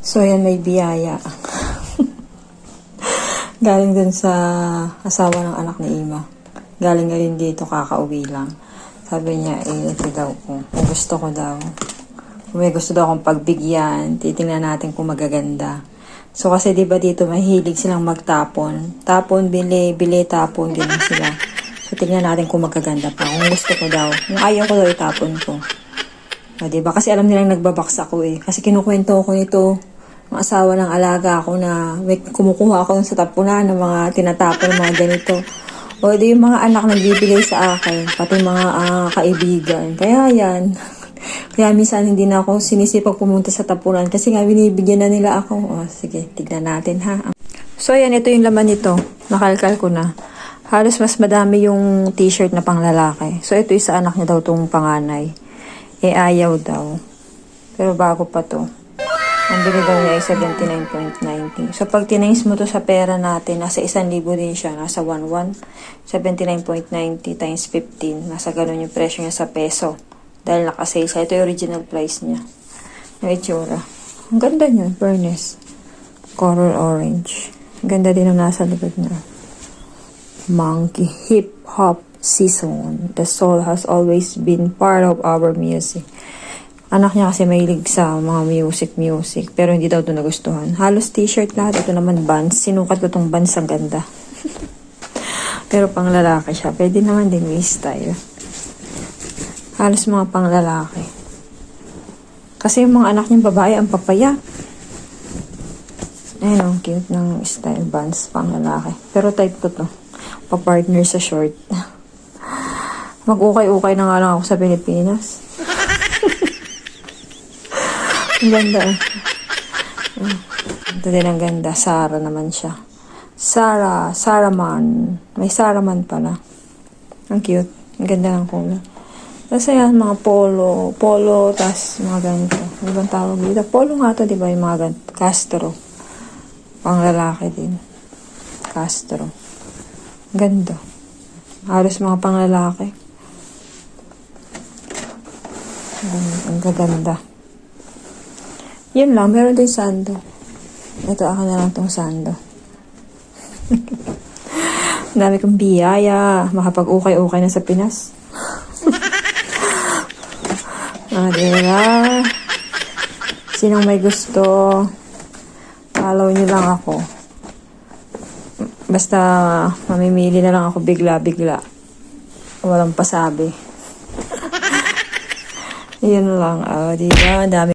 So, yan may biyaya. Galing dun sa asawa ng anak ni Ima. Galing ngayon dito, kakauwi lang. Sabi niya, ito daw ko. Kung gusto ko daw. Kung may gusto daw akong pagbigyan, titingnan natin kung magaganda. So, kasi diba dito, mahilig silang magtapon. Tapon, bili, tapon, ganun sila. So, tingnan natin kung magaganda pa. Kung gusto ko daw. Kung ayaw ko daw, itapon ko. O, diba? Kasi alam nilang nagbabaks ako eh. Kasi kinukwento ko nito, ang asawa ng alaga ako na may kumukuha ako sa tapunan ng mga tinatapon ng mga ganito. O di yung mga anak nagbibigay sa akin, pati mga kaibigan. Kaya yan. Kaya minsan hindi na ako sinisipag pumunta sa tapunan kasi nga binibigyan na nila ako. O sige, tignan natin ha. So yan, ito yung laman nito. Nakalkal ko na. Halos mas madami yung t-shirt na pang lalaki. So ito yung sa anak niya daw tong panganay. Ayaw daw. Pero bago pa to. Ang bili daw niya ay 79.90. So, pag tinays mo to sa pera natin, nasa 1,000 din siya. Nasa 1,1. 79.90 times 15. Nasa ganun yung presyo niya sa peso. Dahil nakasale siya. Ito yung original price niya. Yung itsura. Ang ganda niya, fairness. Coral orange. Ang ganda din ang nasa likod niya. Monkey hip hop season. The soul has always been part of our music. Anak niya kasi mahilig sa mga music. Pero hindi daw ito nagustuhan. Halos t-shirt lahat. Ito naman Vans. Sinukat ko itong Vans. Ang ganda. Pero pang lalaki siya. Pwede naman din may style. Halos mga pang lalaki. Kasi yung mga anak niyang babae ang papaya. Ayun, cute ng style Vans. Pang lalaki. Pero type ko to. Pa-partner sa short. Mag-ukay-ukay na nga lang ako sa Pilipinas. Ang ganda. Ito din ang ganda. Sarah naman siya. Saraman. May Saraman pala. Ang cute. Ang ganda ng kulay. Tapos ayan, mga polo, tas mga ganito. Ano bang tawag dito? Polo nga to, diba? Yung mga ganito. Castro. Pang lalaki din. Castro. Ganda. Halos mga pang lalaki. Ang gaganda. Yun lang, meron din sando. Ito, ako na lang tong sando. Dami kong biyaya. Makapag-ukay-ukay na sa Pinas. Diba? Sinong may gusto, follow nyo lang ako. Basta, mamimili na lang ako bigla-bigla. Walang pasabi. Yun lang. Diba? Dami